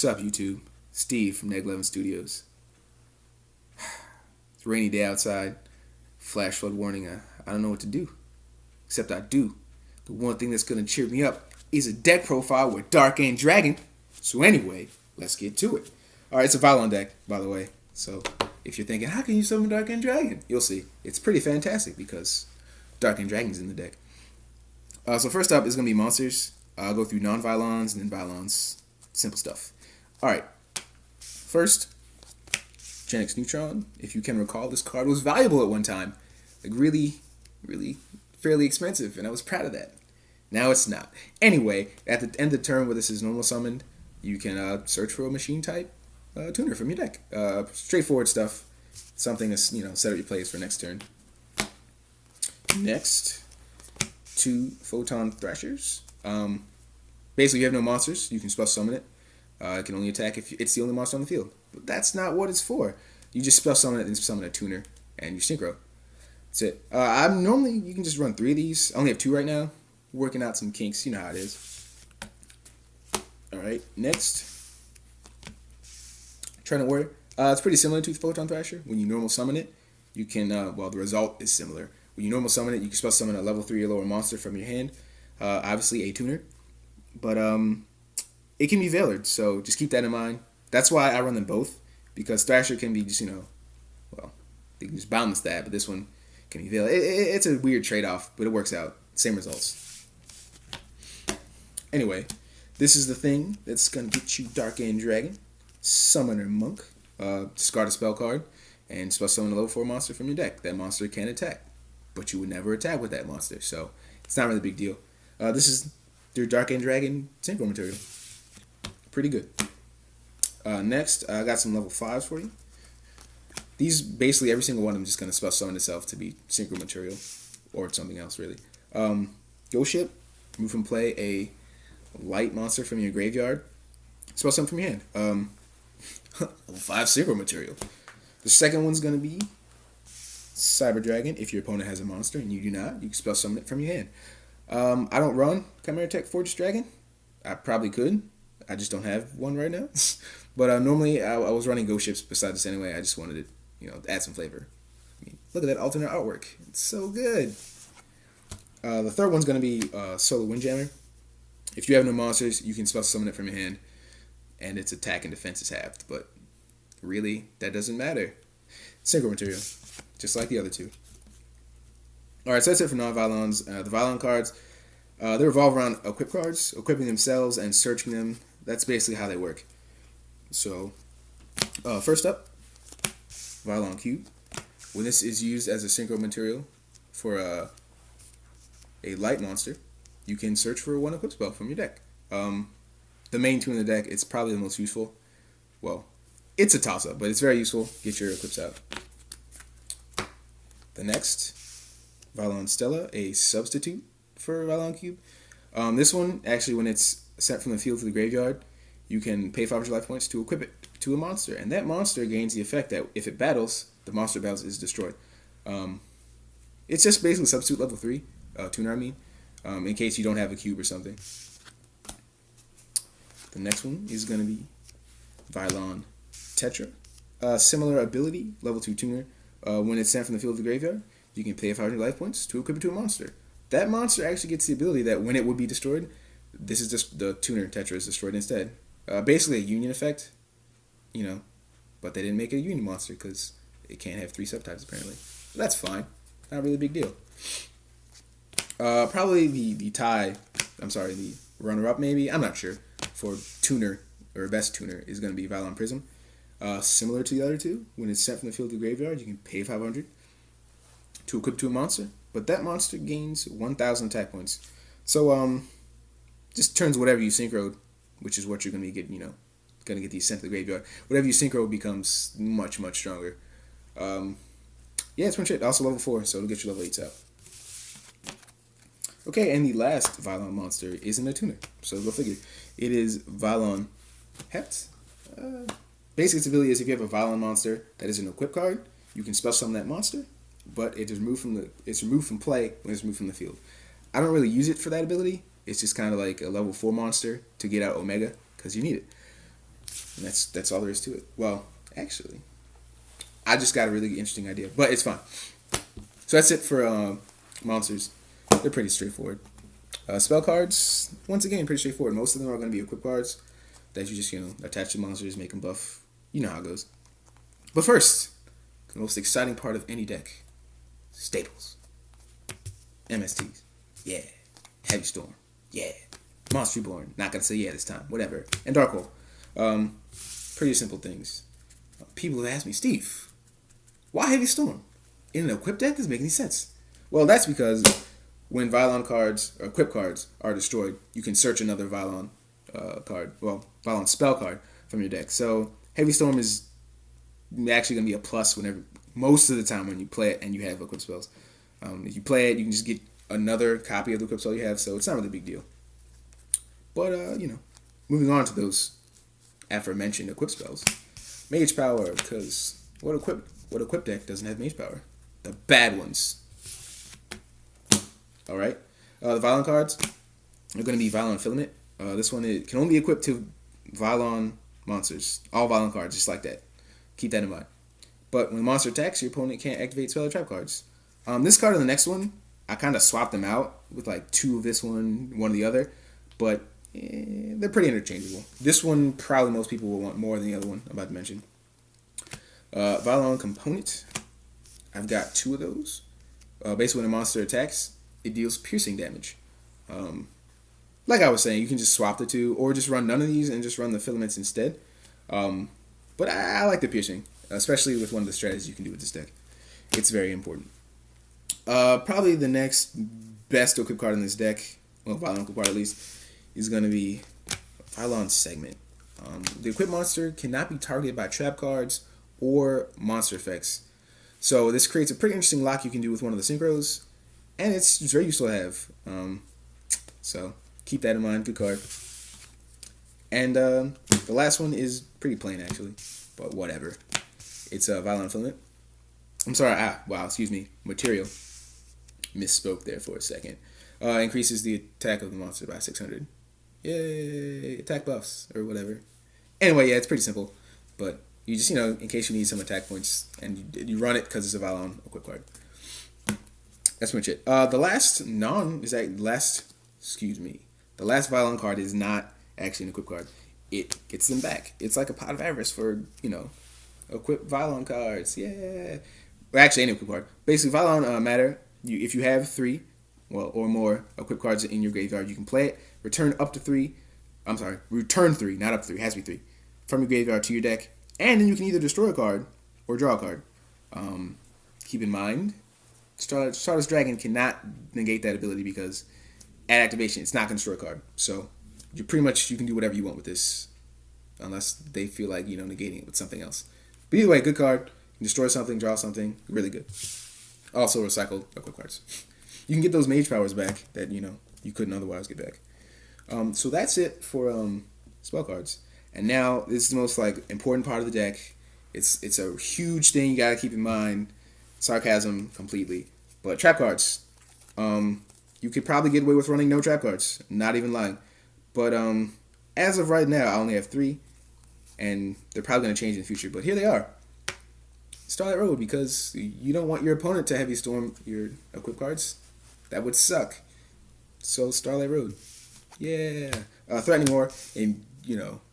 What's up, YouTube? Steve from Neg 11 Studios. It's a rainy day outside. Flash flood warning. I don't know what to do. Except I do. The one thing that's going to cheer me up is a deck profile with Dark End Dragon. So anyway, let's get to it. Alright, it's a Vylon deck, by the way. So if you're thinking, how can you summon Dark End Dragon? You'll see. It's pretty fantastic because Dark End Dragon's in the deck. So first up is going to be monsters. I'll go through non-Vylons and then Vylons. Simple stuff. Alright. First, Genix Neutron. If you can recall, this card was valuable at one time. Like really fairly expensive, and I was proud of that. Now it's not. Anyway, at the end of the turn where this is normal summoned, you can search for a machine type tuner from your deck. Straightforward stuff. Something to set up your plays for next turn. Next, 2 Photon Thrashers. Basically, you have no monsters. You can spell summon it. It can only attack if it's the only monster on the field. But that's not what it's for. You just spell summon it and summon a tuner, and you synchro. That's it. You can just run 3 of these. I only have 2 right now. Working out some kinks. You know how it is. Alright, next. Trident Warrior. It's pretty similar to Photon Thrasher. When you normal summon it, you can, the result is similar. When you normal summon it, you can spell summon a level 3 or lower monster from your hand. Obviously a tuner. But, it can be Veilered, so just keep that in mind. That's why I run them both, because Thrasher can be just, they can just bound the stab, but this one can be Veilered. It's a weird trade-off, but it works out. Same results. Anyway, this is the thing that's going to get you Dark End Dragon. Summoner Monk. Discard a spell card, and spell summon a level 4 monster from your deck. That monster can attack, but you would never attack with that monster, so it's not really a big deal. This is your Dark End Dragon synchro material. Pretty good. Next, I got some level 5s for you. These, basically, every single one of them is just going to spell summon itself to be synchro material, or something else, really. Ghost Ship, move from play a light monster from your graveyard. Spell summon from your hand. Level 5 synchro material. The second one's going to be Cyber Dragon. If your opponent has a monster and you do not, you can spell summon it from your hand. I don't run Chimera Tech Fortress Dragon. I probably could. I just don't have one right now. But normally I was running Ghost Ships beside this anyway. I just wanted to, add some flavor. I mean, look at that alternate artwork. It's so good. The third one's going to be Solar Windjammer. If you have no monsters, you can spell summon it from your hand, and its attack and defense is halved. But really, that doesn't matter. Synchro material, just like the other 2. Alright, so that's it for non-Vylons. The Vylon cards, they revolve around equip cards, equipping themselves and searching them. That's basically how they work. So, first up, Vylon Cube. When this is used as a synchro material for a light monster, you can search for 1 equip spell from your deck. The main 2 in the deck, it's probably the most useful. Well, it's a toss-up, but it's very useful. Get your equips out. The next, Vylon Stella, a substitute for Vylon Cube. This one, actually, when it's sent from the field to the graveyard, you can pay 500 life points to equip it to a monster, and that monster gains the effect that if it battles, the monster battles is destroyed. It's just basically substitute level 3, tuner I mean, in case you don't have a cube or something. The next one is going to be Vylon Tetra. Similar ability, level 2 tuner. When it's sent from the field to the graveyard, you can pay 500 life points to equip it to a monster. That monster actually gets the ability that when it would be destroyed, this is just the tuner Tetra is destroyed instead. Basically a union effect, but they didn't make it a union monster because it can't have 3 subtypes apparently. So that's fine. Not really a big deal. Probably the runner-up maybe, I'm not sure, for tuner, or best tuner, is going to be Vylon Prism. Similar to the other 2, when it's sent from the field to the graveyard, you can pay 500 to equip to a monster, but that monster gains 1,000 attack points. So, just turns whatever you synchroed, which is what you're going to get, going to get these sent to the graveyard. Whatever you synchro becomes much, much stronger. Yeah, it's pretty shit. Also level 4, so it'll get you level 8s out. Okay, and the last Vylon monster isn't a tuner, so go figure. It is Vylon Hept. Basically, its ability is if you have a Vylon monster that is an equip card, you can spell summon that monster, but it's removed from play when it's removed from the field. I don't really use it for that ability. It's just kind of like a level 4 monster to get out Omega, because you need it. And that's all there is to it. Well, actually, I just got a really interesting idea, but it's fine. So that's it for monsters. They're pretty straightforward. Spell cards, once again, pretty straightforward. Most of them are going to be equip cards that you just, attach to monsters, make them buff. You know how it goes. But first, the most exciting part of any deck, staples. MSTs. Yeah. Heavy Storm. Yeah. Monster Reborn. Not going to say yeah this time. Whatever. And Dark Hole. Pretty simple things. People have asked me, Steve, why Heavy Storm? In an equip deck doesn't make any sense. Well, that's because when Vylon cards or equip cards are destroyed, you can search another Vylon card. Well, Vylon spell card from your deck. So Heavy Storm is actually going to be a plus whenever, most of the time when you play it and you have equip spells. If you play it, you can just get another copy of the equip spell you have, so it's not really a big deal. But, moving on to those aforementioned equip spells. Mage Power, because what equip deck doesn't have Mage Power? The bad ones. Alright. The Vylon cards are going to be Vylon Filament. This one can only be equipped to Vylon monsters. All Vylon cards, just like that. Keep that in mind. But when a monster attacks, your opponent can't activate spell or trap cards. This card and the next one, I kind of swapped them out with like 2 of this one of the other. But they're pretty interchangeable. This one, probably most people will want more than the other one I'm about to mention. Vylon Component. I've got 2 of those. Basically, when a monster attacks, it deals piercing damage. Like I was saying, you can just swap the 2, or just run none of these and just run the filaments instead. But I like the piercing, especially with one of the strategies you can do with this deck. It's very important. Probably the next best equip card in this deck, well, Vylon equip card at least, is going to be Vylon Segment. The equip monster cannot be targeted by trap cards or monster effects. So this creates a pretty interesting lock you can do with one of the synchros, and it's very useful to have. So keep that in mind. Good card. And the last one is pretty plain actually, but whatever. It's a Vylon Filament. I'm sorry. Excuse me. Material. Misspoke there for a second. Increases the attack of the monster by 600. Yay! Attack buffs or whatever. Anyway, yeah, it's pretty simple, but you just in case you need some attack points, and you run it because it's a Vylon equip card. That's pretty much it. The last Vylon card is not actually an equip card. It gets them back. It's like a pot of avarice for equip Vylon cards. Yeah. Well, actually, any equip card. Basically, Vylon matter. If you have 3, or more equip cards in your graveyard, you can play it. Return 3, not up to 3. It has to be 3 from your graveyard to your deck, and then you can either destroy a card or draw a card. Keep in mind, Stardust Dragon cannot negate that ability because at activation, it's not going to destroy a card. So you can do whatever you want with this, unless they feel like negating it with something else. But either way, good card. You can destroy something, draw something, really good. Also recycle equip cards. You can get those mage powers back that you couldn't otherwise get back. So that's it for spell cards. And now this is the most important part of the deck. It's a huge thing you gotta keep in mind. Sarcasm completely. But trap cards. You could probably get away with running no trap cards. Not even lying. But as of right now, I only have 3, and they're probably gonna change in the future. But here they are. Starlight Road, because you don't want your opponent to heavy storm your equip cards. That would suck. So Starlight Road. Yeah. Threatening War, and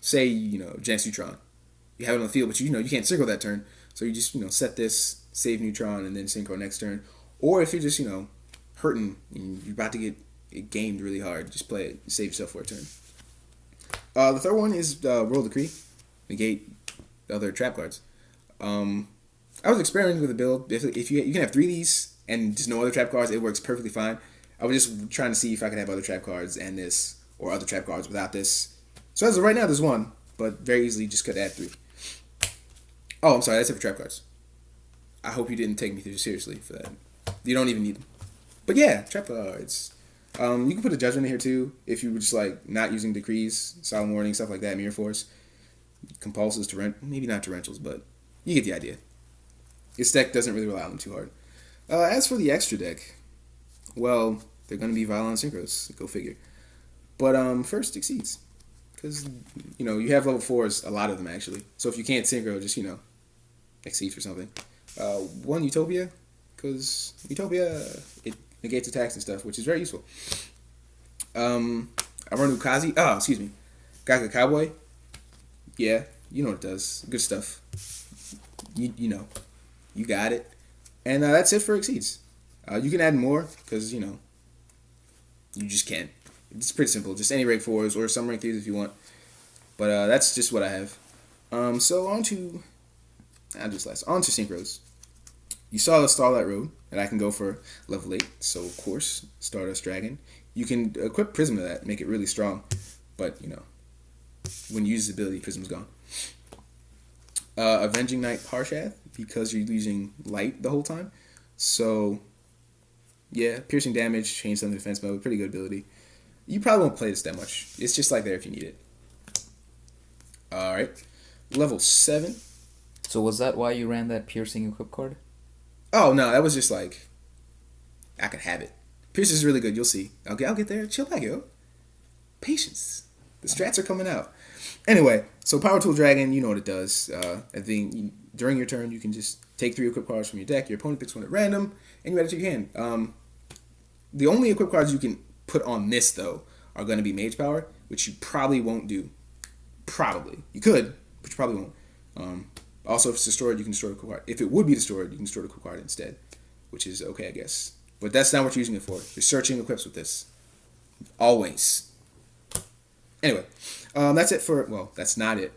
say Genex Neutron. You have it on the field, but you can't synchro that turn. So you just set this, save Neutron, and then synchro next turn. Or if you're just hurting and you're about to get it gamed really hard, just play it, save yourself for a turn. The third one is Royal Decree, negate other trap cards. I was experimenting with a build. If you can have 3 of these and just no other trap cards, it works perfectly fine. I was just trying to see if I could have other trap cards and this, or other trap cards without this. So as of right now, there's 1, but very easily just could add 3. Oh, I'm sorry, that's it for trap cards. I hope you didn't take me seriously for that. You don't even need them. But yeah, trap cards. You can put a Judgment in here too, if you were just not using Decrees, Solemn Warning, stuff like that, Mirror Force. Compulses, maybe not Torrentials, but you get the idea. This deck doesn't really rely on them too hard. As for the extra deck, well, they're going to be Vylon Synchros. Go figure. But first, Exceeds. because you have level 4s, a lot of them actually. So if you can't synchro, just exceed for something. One Utopia, because Utopia it negates attacks and stuff, which is very useful. Aronu Kazi. Oh, excuse me. Gaka Cowboy. Yeah, you know what it does. Good stuff. You know, you got it. And that's it for exceeds. You can add more because you just can. It's pretty simple. Just any rank 4s or some rank 3s if you want. But that's just what I have. So on to synchros. You saw the Starlight Road that I can go for level 8. So of course, Stardust Dragon. You can equip Prism to that, make it really strong. But when you use this ability, Prism's gone. Avenging Knight Parshath, because you're using light the whole time. So yeah, piercing damage, change some defense mode, pretty good ability. You probably won't play this that much. It's just like there if you need it. Alright. Level 7. So was that why you ran that piercing equip card? Oh no, that was just like I could have it. Pierce is really good, you'll see. I'll get there. Chill back, yo. Patience. The strats are coming out. Anyway, so Power Tool Dragon, you know what it does. I think during your turn, you can just take 3 equip cards from your deck. Your opponent picks one at random, and you add it to your hand. The only equip cards you can put on this, though, are going to be Mage Power, which you probably won't do. Probably. You could, but you probably won't. Also, if it's destroyed, you can destroy the equip card. If it would be destroyed, you can destroy the equip card instead, which is okay, I guess. But that's not what you're using it for. You're searching equips with this. Always. Anyway, that's it for... Well, that's not it.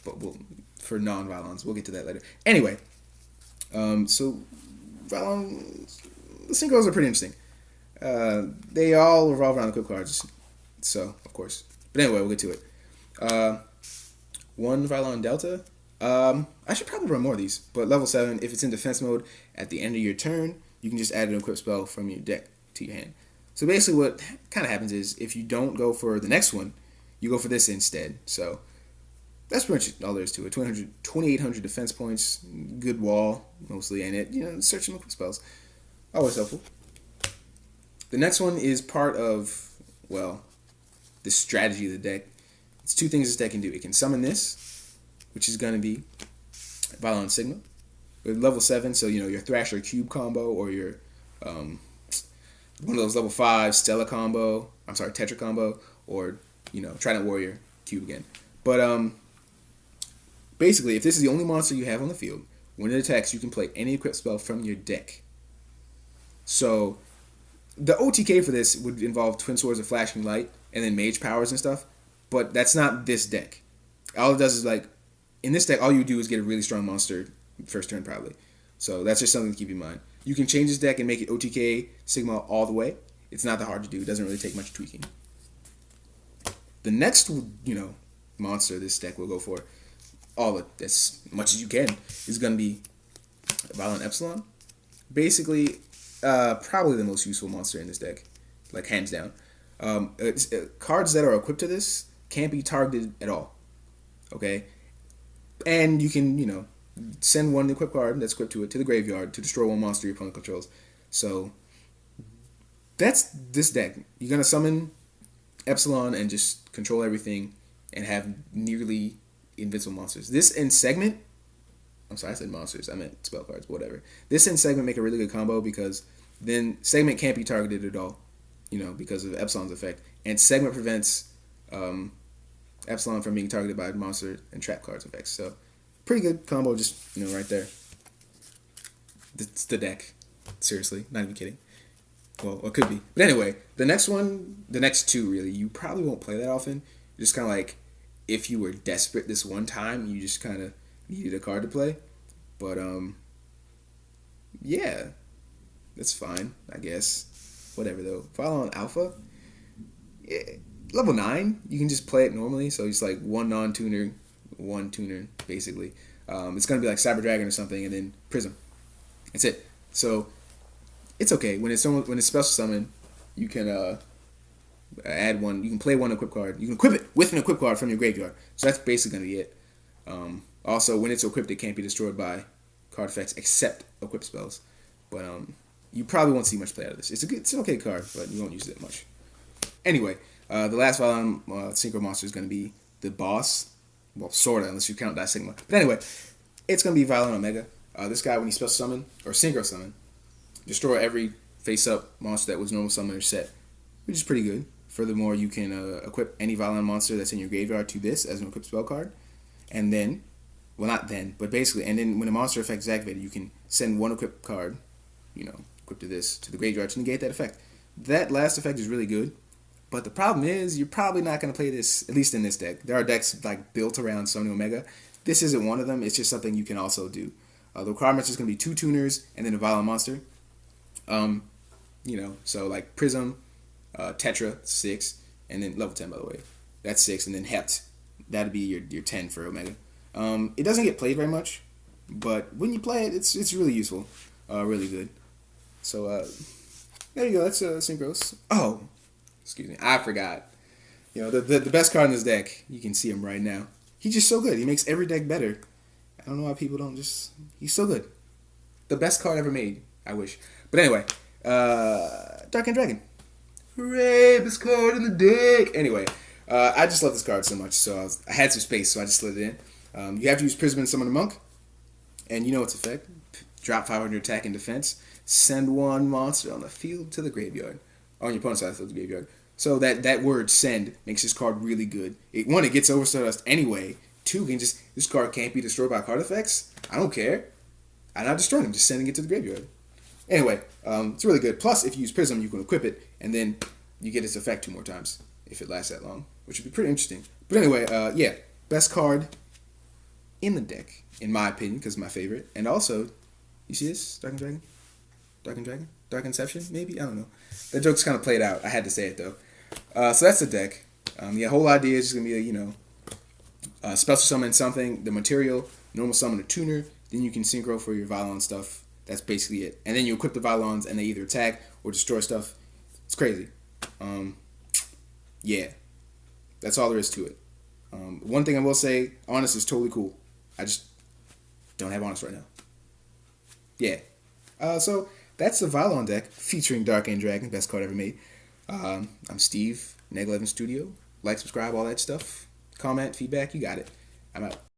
But for non-Vylons. We'll get to that later. Anyway, so Vylons... The synchros are pretty interesting. They all revolve around the equip cards. So, of course. But anyway, we'll get to it. One Vylon Delta. I should probably run more of these. But level 7, if it's in defense mode, at the end of your turn, you can just add an equip spell from your deck to your hand. So basically what kind of happens is, if you don't go for the next one, you go for this instead. So that's pretty much all there is to it. 2,800 defense points, good wall, mostly, and it, search some equip spells. Always helpful. The next one is part of, the strategy of the deck. It's 2 things this deck can do. It can summon this, which is going to be Vylon Sigma. With level 7, so your Thrasher Cube combo or your one of those level 5 Stella combo, Tetra combo, or Trident Warrior Cube again. But basically, if this is the only monster you have on the field, when it attacks, you can play any equipped spell from your deck. So the OTK for this would involve Twin Swords of Flashing Light and then Mage Powers and stuff, but that's not this deck. All it does is in this deck, all you do is get a really strong monster first turn probably. So that's just something to keep in mind. You can change this deck and make it OTK Sigma all the way. It's not that hard to do. It doesn't really take much tweaking. The next, monster this deck will go for, as much as you can, is going to be Vylon Epsilon. Basically, probably the most useful monster in this deck, hands down. Cards that are equipped to this can't be targeted at all. Okay? And you can, send one equipped card that's equipped to it to the graveyard to destroy one monster your opponent controls. So that's this deck. You're going to summon Epsilon and just control everything and have nearly invincible monsters. This and Segment... I said monsters. I meant spell cards, whatever. This and Segment make a really good combo because then Segment can't be targeted at all, because of Epsilon's effect. And Segment prevents Epsilon from being targeted by monster and trap cards effects. So pretty good combo, just right there. It's the deck. Seriously, not even kidding. Well, it could be. But anyway, the next 2 really, you probably won't play that often. Just kind of if you were desperate this one time, you just kind of needed a card to play. But yeah, that's fine, I guess. Whatever though. Vylon Alpha, level 9, you can just play it normally. So it's one non-tuner, one tuner, basically. It's going to be like Cyber Dragon or something, and then Prism. That's it. So it's okay. When it's special summon, you can add one. You can play one equip card. You can equip it with an equip card from your graveyard. So that's basically going to be it. Also, when it's equipped, it can't be destroyed by card effects except equip spells. But you probably won't see much play out of this. It's an okay card, but you won't use it that much. Anyway, The last Vylon synchro monster is going to be the boss. Well, sorta, unless you count that Sigma. But anyway, it's going to be Vylon Omega. This guy, when he special summon or synchro summon, destroy every face up monster that was normal summon or set, which is pretty good. Furthermore, you can equip any Vylon monster that's in your graveyard to this as an equipped spell card, and then, well, not then, but basically, and then when a monster effect is activated, you can send one equipped card, equipped to this, to the graveyard to negate that effect. That last effect is really good, but the problem is you're probably not going to play this, at least in this deck. There are decks like built around summoning Omega. This isn't one of them. It's just something you can also do. The requirements is going to be 2 tuners and then a Vylon monster. So like Prism, Tetra, 6, and then level 10, by the way. That's 6, and then Hept. That'd be your 10 for Omega. It doesn't get played very much, but when you play it, it's really useful. Really good. So, there you go. That's Synchros. Oh, excuse me. I forgot. The best card in this deck, you can see him right now. He's just so good. He makes every deck better. I don't know why people don't just... He's so good. The best card ever made. I wish. But anyway, Dark Dragon. Hooray, best card in the deck. Anyway, I just love this card so much, so I had some space, so I just slid it in. You have to use Prism and summon a monk, and you know its effect. Drop 500 attack and defense. Send one monster on the field to the graveyard. On your opponent's side of the field to the graveyard. So that word send makes this card really good. It gets over Stardust anyway. 2, this card can't be destroyed by card effects. I don't care. I'm not destroying them, just sending it to the graveyard. Anyway, it's really good. Plus, if you use Prism, you can equip it, and then you get its effect 2 more times if it lasts that long, which would be pretty interesting. But anyway, best card in the deck, in my opinion, because it's my favorite. And also, you see this? Dark Dragon? Dark Inception, maybe? I don't know. That joke's kind of played out. I had to say it, though. So that's the deck. The whole idea is just going to be special summon something, the material, normal summon a tuner, then you can synchro for your Vylon stuff. That's basically it. And then you equip the Vylons and they either attack or destroy stuff. It's crazy. Yeah. That's all there is to it. One thing I will say, Honest is totally cool. I just don't have Honest right now. Yeah. So that's the Vylon deck featuring Dark Dragon, best card ever made. I'm Steve, Neg11 Studio. Like, subscribe, all that stuff. Comment, feedback, you got it. I'm out.